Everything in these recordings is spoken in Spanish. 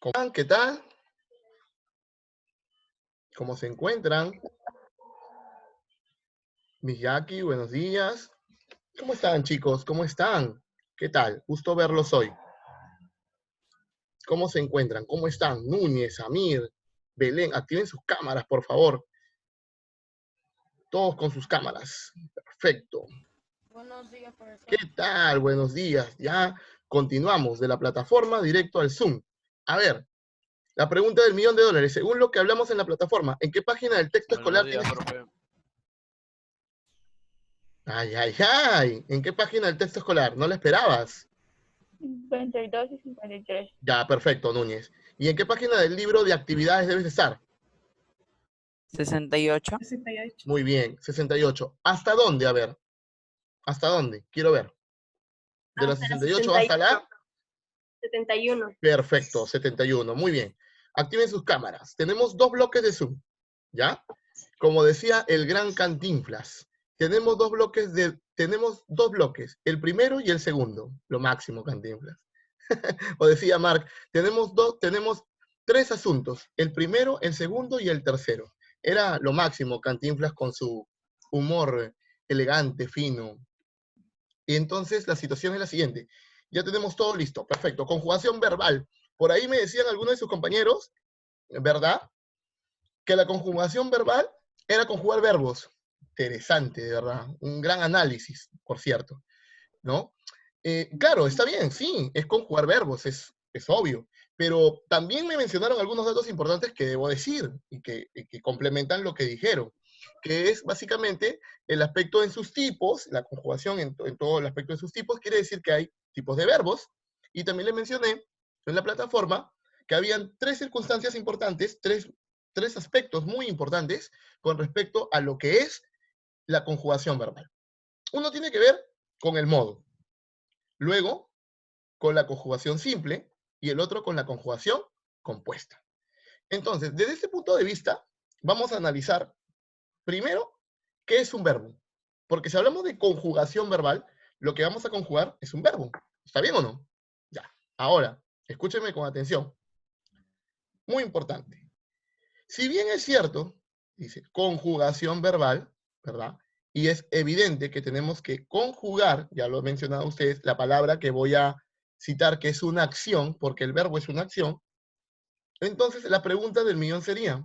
¿Cómo están? ¿Qué tal? ¿Cómo se encuentran? Miyaki, buenos días. ¿Cómo están, chicos? ¿Cómo están? ¿Qué tal? Gusto verlos hoy. ¿Cómo se encuentran? ¿Cómo están? Núñez, Amir, Belén, activen sus cámaras, por favor. Todos con sus cámaras. Perfecto. Buenos días, profesor. ¿Qué tal? Buenos días. Ya continuamos de la plataforma directo al Zoom. A ver, la pregunta del $1.000.000. Según lo que hablamos en la plataforma, ¿en qué página del texto escolar Buenos días, tienes? profe. Ay, ay, ay. ¿En qué página del texto escolar? ¿No la esperabas? 52 y 53. Ya, perfecto, Núñez. ¿Y en qué página del libro de actividades debes estar? 68. 68. Muy bien, 68. ¿Hasta dónde? A ver. ¿Hasta dónde? Quiero ver. De la 68 hasta la... 71. Perfecto, 71. Muy bien. Activen sus cámaras. Tenemos dos bloques de Zoom, ¿ya? Como decía el gran Cantinflas, tenemos dos bloques, el primero y el segundo. Lo máximo, Cantinflas. O decía Mark, tenemos tres asuntos, el primero, el segundo y el tercero. Era lo máximo Cantinflas con su humor elegante, fino. Y entonces la situación es la siguiente. Ya tenemos todo listo, perfecto. Conjugación verbal. Por ahí me decían algunos de sus compañeros, ¿verdad? Que la conjugación verbal era conjugar verbos. Interesante, de verdad. Un gran análisis, por cierto, ¿no? Claro, está bien, sí, es conjugar verbos, es obvio, pero también me mencionaron algunos datos importantes que debo decir y que complementan lo que dijeron, que es básicamente el aspecto en sus tipos, la conjugación en todo el aspecto de sus tipos, quiere decir que hay tipos de verbos, y también les mencioné en la plataforma que habían tres circunstancias importantes, tres aspectos muy importantes con respecto a lo que es la conjugación verbal. Uno tiene que ver con el modo. Luego, con la conjugación simple y el otro con la conjugación compuesta. Entonces, desde este punto de vista, vamos a analizar primero qué es un verbo. Porque si hablamos de conjugación verbal, lo que vamos a conjugar es un verbo. ¿Está bien o no? Ya. Ahora, escúchenme con atención. Muy importante. Si bien es cierto, dice conjugación verbal, ¿verdad? Y es evidente que tenemos que conjugar, ya lo he mencionado ustedes, la palabra que voy a citar que es una acción, porque el verbo es una acción. Entonces la pregunta del millón sería,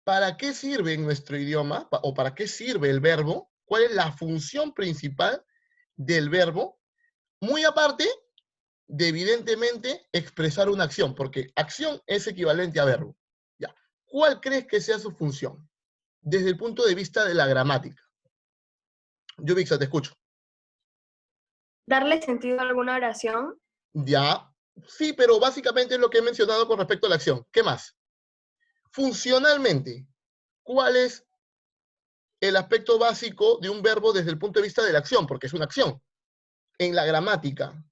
¿para qué sirve en nuestro idioma, o para qué sirve el verbo? ¿Cuál es la función principal del verbo? Muy aparte de, evidentemente, expresar una acción, porque acción es equivalente a verbo. Ya. ¿Cuál crees que sea su función? Desde el punto de vista de la gramática. Yubixa, te escucho. ¿Darle sentido a alguna oración? Ya, sí, pero básicamente es lo que he mencionado con respecto a la acción. ¿Qué más? Funcionalmente, ¿cuál es el aspecto básico de un verbo desde el punto de vista de la acción? Porque es una acción. En la gramática.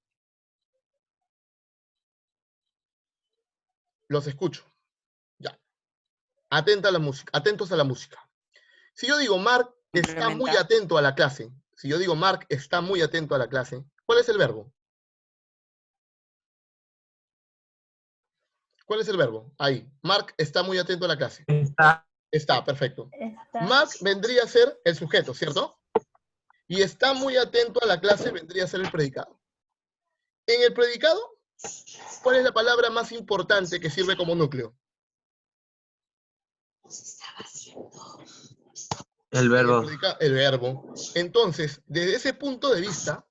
Los escucho. Ya. Atenta a la música, atentos a la música. Si yo digo Mark está muy Complementar. atento a la clase, si yo digo Mark está muy atento a la clase, ¿cuál es el verbo? ¿Cuál es el verbo? Ahí. Mark está muy atento a la clase. Está, perfecto. Mark vendría a ser el sujeto, ¿cierto? Y está muy atento a la clase vendría a ser el predicado. En el predicado, ¿cuál es la palabra más importante que sirve como núcleo? El verbo. El verbo. Entonces, desde ese punto de vista,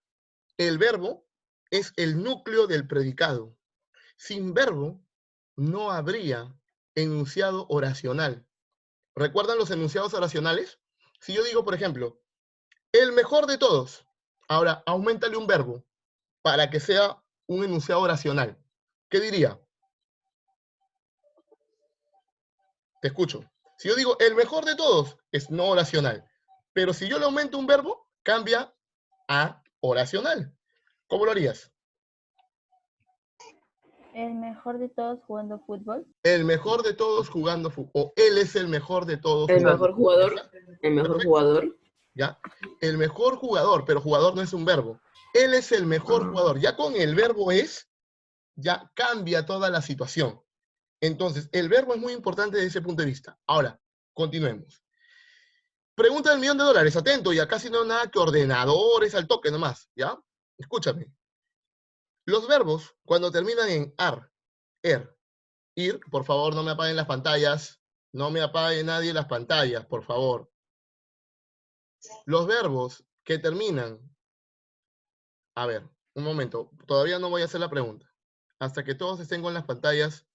el verbo es el núcleo del predicado. Sin verbo, no habría enunciado oracional. ¿Recuerdan los enunciados oracionales? Si yo digo, por ejemplo, el mejor de todos, ahora, auméntale un verbo para que sea un enunciado oracional. ¿Qué diría? Te escucho. Si yo digo el mejor de todos, es no oracional. Pero si yo le aumento un verbo, cambia a oracional. ¿Cómo lo harías? ¿El mejor de todos jugando fútbol? El mejor de todos jugando fútbol. O él es el mejor de todos El jugando mejor fútbol. jugador. El mejor Perfecto. jugador. ¿Ya? El mejor jugador, pero jugador no es un verbo. Él es el mejor jugador. Ya con el verbo es, ya cambia toda la situación. Entonces, el verbo es muy importante desde ese punto de vista. Ahora, continuemos. Pregunta del $1.000.000, atento, y acá si no nada que ordenadores al toque nomás, ¿ya? Escúchame. Los verbos, cuando terminan en ar, ir, por favor, no me apaguen las pantallas. No me apague nadie las pantallas, por favor. Los verbos que terminan... A ver, un momento. Todavía no voy a hacer la pregunta. Hasta que todos estén con las pantallas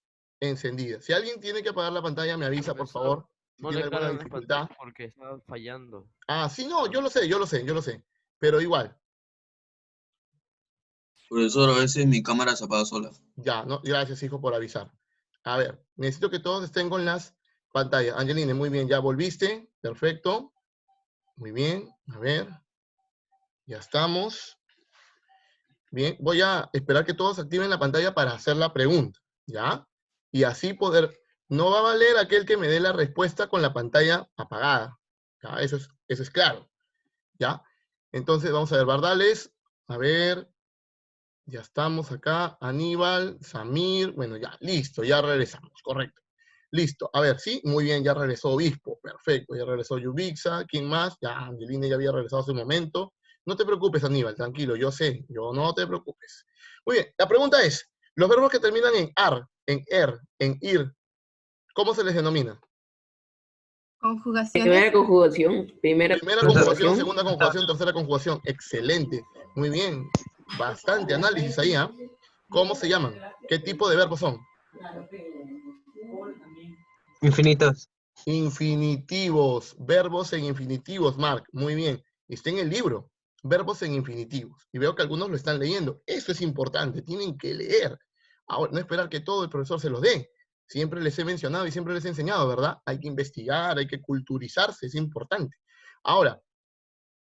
encendidas. Si alguien tiene que apagar la pantalla, me avisa, por Profesor, favor. Si no tiene le alguna cargan las dificultad. pantallas porque está fallando. Ah, sí, no, yo lo sé, yo lo sé, yo lo sé. Pero igual, Profesor, a veces mi cámara se apaga sola. ya, no, gracias, hijo, por avisar. A ver, necesito que todos estén con las pantallas. Angeline, muy bien, ya volviste. Perfecto. Muy bien, a ver. Ya estamos. Bien, voy a esperar que todos activen la pantalla para hacer la pregunta, ¿ya? Y así poder, no va a valer aquel que me dé la respuesta con la pantalla apagada, ¿ya? Eso es claro, ¿ya? Entonces, vamos a ver, Bardales, a ver, ya estamos acá, Aníbal, Samir, bueno, ya, listo, ya regresamos, correcto. Listo, a ver, sí, muy bien, ya regresó Obispo, perfecto, ya regresó Yubixa, ¿quién más? Ya, Angelina ya había regresado hace un momento. No te preocupes, Aníbal, tranquilo, yo sé, yo no te preocupes. Muy bien, la pregunta es, los verbos que terminan en ar, en en ir, ¿cómo se les denomina? Conjugaciones. Primera conjugación, primera Primera conjugación, conjugación. segunda conjugación, tercera conjugación, excelente, muy bien, bastante análisis ahí, ¿ah? ¿Cómo se llaman? ¿Qué tipo de verbos son? Infinitos. Infinitivos, verbos en infinitivos, Mark, muy bien. Está en el libro, verbos en infinitivos. Y veo que algunos lo están leyendo. Eso es importante, tienen que leer. Ahora, no esperar que todo el profesor se los dé. Siempre les he mencionado y siempre les he enseñado, ¿verdad? Hay que investigar, hay que culturizarse, es importante. Ahora,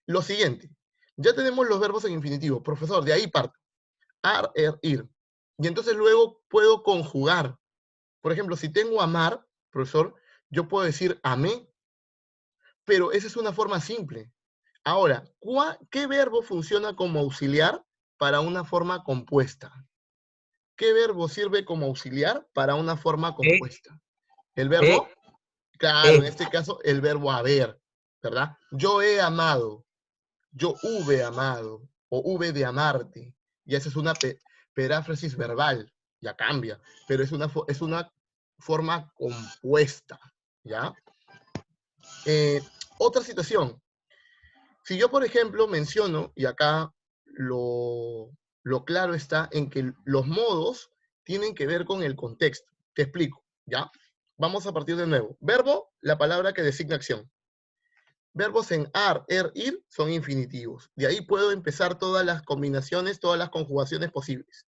lo siguiente. Ya tenemos los verbos en infinitivo. Profesor, de ahí parto. Ar, ir. Y entonces luego puedo conjugar. Por ejemplo, si tengo amar, profesor, yo puedo decir amé, pero esa es una forma simple. Ahora, ¿qué verbo funciona como auxiliar para una forma compuesta? ¿Qué verbo sirve como auxiliar para una forma compuesta? ¿El verbo? Claro, en este caso, el verbo haber, ¿verdad? Yo he amado, yo hube amado, o hube de amarte. Y esa es una peráfrasis verbal, ya cambia, pero es una forma compuesta, ¿ya? Otra situación. Si yo, por ejemplo, menciono, y acá lo claro está en que los modos tienen que ver con el contexto. Te explico, ¿ya? Vamos a partir de nuevo. Verbo, la palabra que designa acción. Verbos en ar, ir son infinitivos. De ahí puedo empezar todas las combinaciones, todas las conjugaciones posibles.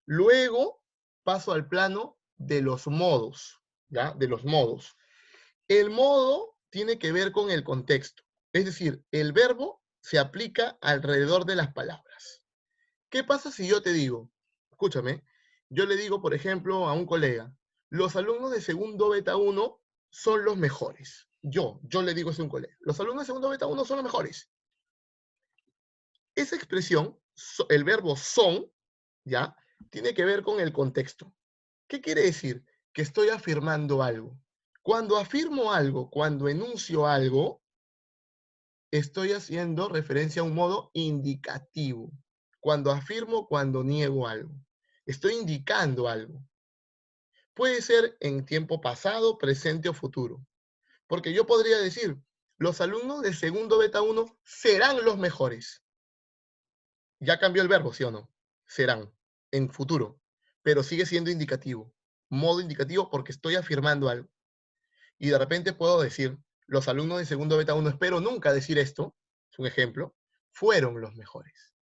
Luego paso al plano de los modos, ¿ya? De los modos. El modo tiene que ver con el contexto. Es decir, el verbo se aplica alrededor de las palabras. ¿Qué pasa si yo te digo, escúchame, yo le digo, por ejemplo, a un colega, los alumnos de segundo beta 1 son los mejores. Yo le digo eso a un colega, los alumnos de segundo beta 1 son los mejores. Esa expresión, el verbo son, ¿ya? Tiene que ver con el contexto. ¿Qué quiere decir? Que estoy afirmando algo. Cuando afirmo algo, cuando enuncio algo, estoy haciendo referencia a un modo indicativo. Cuando afirmo, cuando niego algo. Estoy indicando algo. Puede ser en tiempo pasado, presente o futuro. Porque yo podría decir, los alumnos de segundo beta 1 serán los mejores. Ya cambió el verbo, ¿sí o no? Serán, en futuro. Pero sigue siendo indicativo. Modo indicativo porque estoy afirmando algo. Y de repente puedo decir, los alumnos de segundo beta 1, espero nunca decir esto, es un ejemplo, fueron los mejores.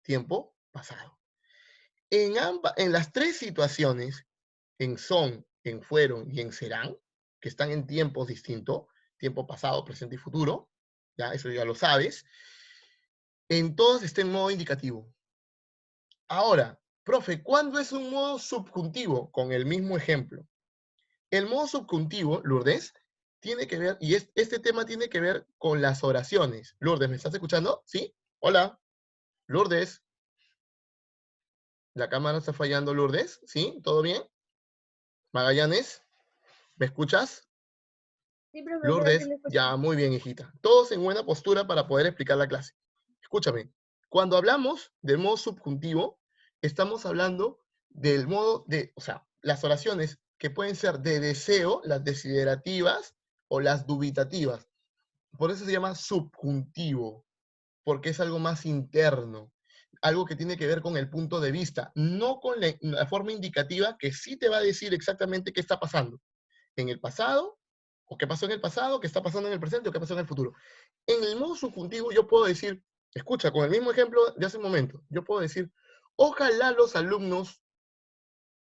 Tiempo pasado. En las tres situaciones, en son, en fueron y en serán, que están en tiempos distintos, tiempo pasado, presente y futuro, ya eso ya lo sabes, en todos está en modo indicativo. Ahora, profe, ¿cuándo es un modo subjuntivo? Con el mismo ejemplo. El modo subjuntivo, Lourdes, tiene que ver, y este tema tiene que ver con las oraciones. Lourdes, ¿me estás escuchando? ¿Sí? Hola. Lourdes. La cámara está fallando, Lourdes, ¿sí? ¿Todo bien? Magallanes, ¿me escuchas? Sí, profesor, Lourdes, sí le escucho. ya, muy bien, hijita. Todos en buena postura para poder explicar la clase. Escúchame, cuando hablamos del modo subjuntivo, estamos hablando del modo de, o sea, las oraciones que pueden ser de deseo, las desiderativas o las dubitativas. Por eso se llama subjuntivo, porque es algo más interno, algo que tiene que ver con el punto de vista, no con la forma indicativa que sí te va a decir exactamente qué está pasando en el pasado, o qué pasó en el pasado, qué está pasando en el presente, o qué pasó en el futuro. En el modo subjuntivo yo puedo decir, escucha, con el mismo ejemplo de hace un momento, yo puedo decir, ojalá los alumnos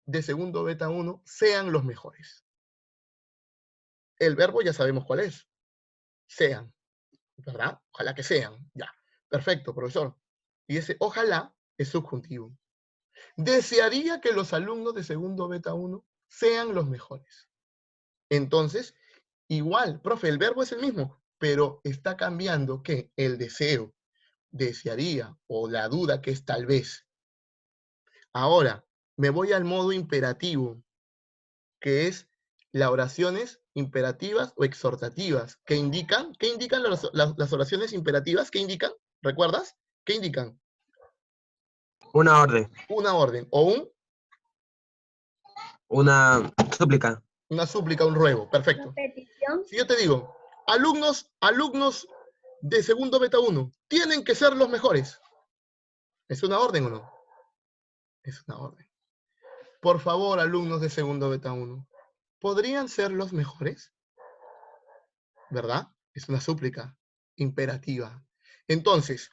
de segundo beta 1 sean los mejores. El verbo ya sabemos cuál es, sean, ¿verdad? Ojalá que sean, ya. Perfecto, profesor. Y ese ojalá es subjuntivo. Desearía que los alumnos de segundo beta 1 sean los mejores. Entonces, igual, profe, el verbo es el mismo, pero está cambiando ¿qué? El deseo, desearía, o la duda que es tal vez. Ahora, me voy al modo imperativo, que es las oraciones imperativas o exhortativas, que indican, ¿qué indican las oraciones imperativas? ¿Qué indican? ¿Recuerdas? ¿Qué indican? Una orden, Una orden, o una súplica. una súplica, un ruego. Perfecto. Petición. Si yo te digo, alumnos de segundo beta 1, tienen que ser los mejores. ¿Es una orden o no? Es una orden. Por favor, alumnos de segundo beta 1, ¿podrían ser los mejores? ¿Verdad? Es una súplica imperativa. Entonces,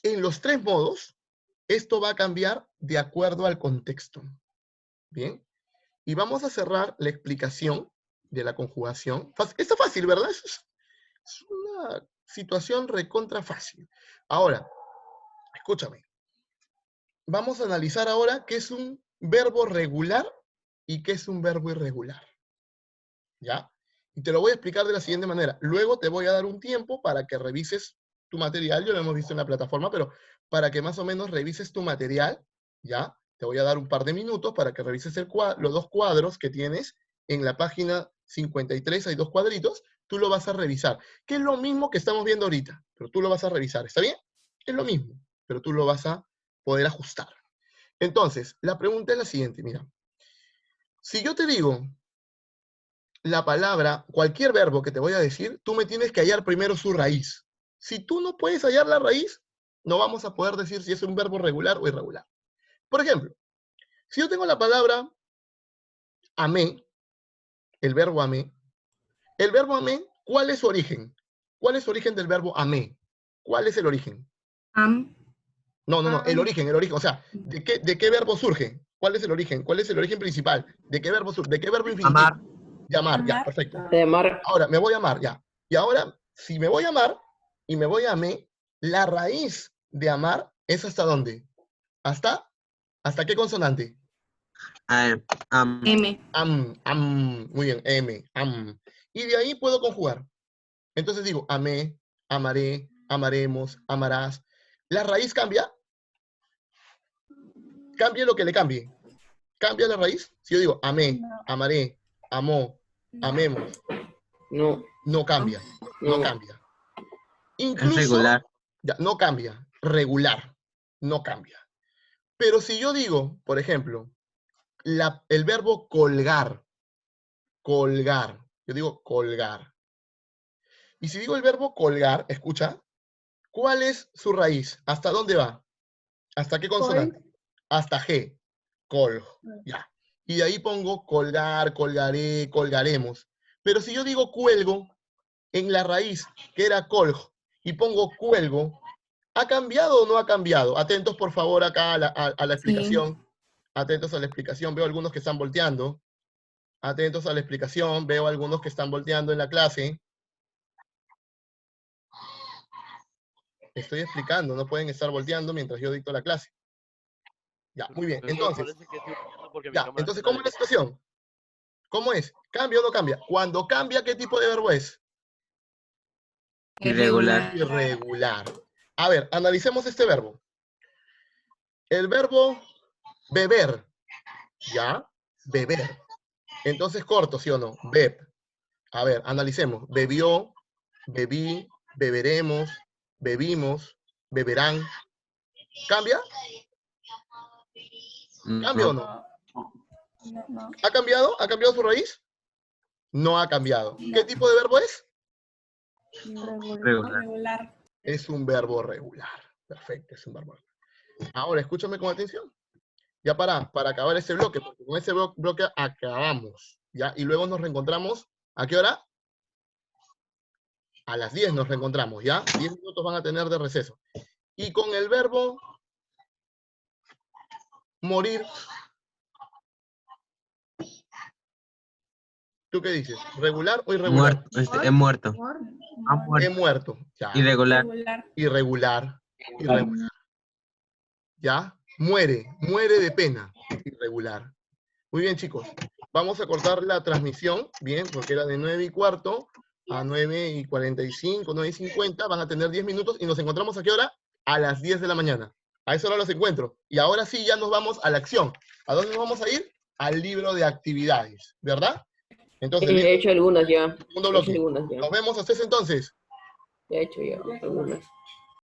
en los tres modos, esto va a cambiar de acuerdo al contexto. ¿Bien? Y vamos a cerrar la explicación de la conjugación. Está fácil, ¿verdad? Es una situación recontra fácil. Ahora, escúchame. Vamos a analizar ahora qué es un verbo regular y qué es un verbo irregular. ¿Ya? Y te lo voy a explicar de la siguiente manera. Luego te voy a dar un tiempo para que revises tu material. Ya lo hemos visto en la plataforma, pero para que más o menos revises tu material, ¿ya? Te voy a dar un par de minutos para que revises los dos cuadros que tienes en la página 53. Hay dos cuadritos. Tú lo vas a revisar. Que es lo mismo que estamos viendo ahorita, pero tú lo vas a revisar. ¿Está bien? Es lo mismo, pero tú lo vas a poder ajustar. Entonces, la pregunta es la siguiente, mira. Si yo te digo la palabra, cualquier verbo que te voy a decir, tú me tienes que hallar primero su raíz. Si tú no puedes hallar la raíz, no vamos a poder decir si es un verbo regular o irregular. Por ejemplo, si yo tengo la palabra amé, el verbo amé, ¿cuál es su origen? ¿Cuál es su origen del verbo amé? ¿Cuál es el origen? No, el origen, o sea, ¿de qué verbo surge? ¿Cuál es el origen? ¿Cuál es el origen principal? ¿De qué verbo surge? ¿De qué verbo infinitivo? Amar. De amar, ya, perfecto. De amar. Ahora, me voy a amar, ya. Y ahora, si me voy a amar y me voy a amé, la raíz de amar es ¿hasta dónde? ¿Hasta qué consonante? M. Muy bien, M, am. Y de ahí puedo conjugar. Entonces digo, amé, amaré, amaremos, amarás. ¿La raíz cambia? Cambie lo que le cambie. ¿Cambia la raíz? Si yo digo amé, amaré, amó, amemos. No. No cambia. No No. cambia. Es Incluso, regular. ya, no cambia. Regular. No cambia. Pero si yo digo, por ejemplo, el verbo colgar. Colgar. Yo digo colgar. Y si digo el verbo colgar, escucha, ¿cuál es su raíz? ¿Hasta dónde va? ¿Hasta qué consonante? Hasta G. Col. Ya. Y de ahí pongo colgar, colgaré, colgaremos. Pero si yo digo cuelgo, en la raíz, que era colg, y pongo cuelgo, ¿ha cambiado o no ha cambiado? Atentos, por favor, acá a la explicación. Sí. Atentos a la explicación. Veo algunos que están volteando. Atentos a la explicación. Veo algunos que están volteando en la clase. Estoy explicando. No pueden estar volteando mientras yo dicto la clase. Ya, muy bien. Entonces, ya, entonces, ¿cómo es la situación? ¿Cómo es? ¿Cambia o no cambia? Cuando cambia, ¿qué tipo de verbo es? Irregular. Irregular. A ver, analicemos este verbo. El verbo beber, ¿ya? Beber. Entonces corto, ¿sí o no? Beb. A ver, analicemos. Bebió, bebí, beberemos, bebimos, beberán. ¿Cambia? ¿Cambia o no? No. ¿Ha cambiado? ¿Ha cambiado su raíz? No ha cambiado. ¿Qué tipo de verbo es? Regular. Es un verbo regular. Perfecto, es un verbo regular. Ahora, escúchame con atención. Ya para acabar ese bloque, porque con ese bloque acabamos, ¿ya? Y luego nos reencontramos, ¿a qué hora? A las 10 nos reencontramos, ¿ya? 10 minutos van a tener de receso. Y con el verbo morir, ¿tú qué dices? ¿Regular o irregular? Muerto. Es muerto. Ha He muerto. muerto, ya. Irregular. Irregular. Irregular. ¿Ya? Muere de pena. Irregular. Muy bien, chicos. Vamos a cortar la transmisión, bien, porque era de 9:15 a 9:45, 9:50. Van a tener 10 minutos y nos encontramos ¿a qué hora? A las 10 de la mañana. A esa hora los encuentro. Y ahora sí, ya nos vamos a la acción. ¿A dónde nos vamos a ir? Al libro de actividades, ¿verdad? Entonces, He hecho algunas ya. segundo He hecho bloque. algunas ya. Nos vemos hasta ese entonces. Ya he hecho ya algunas.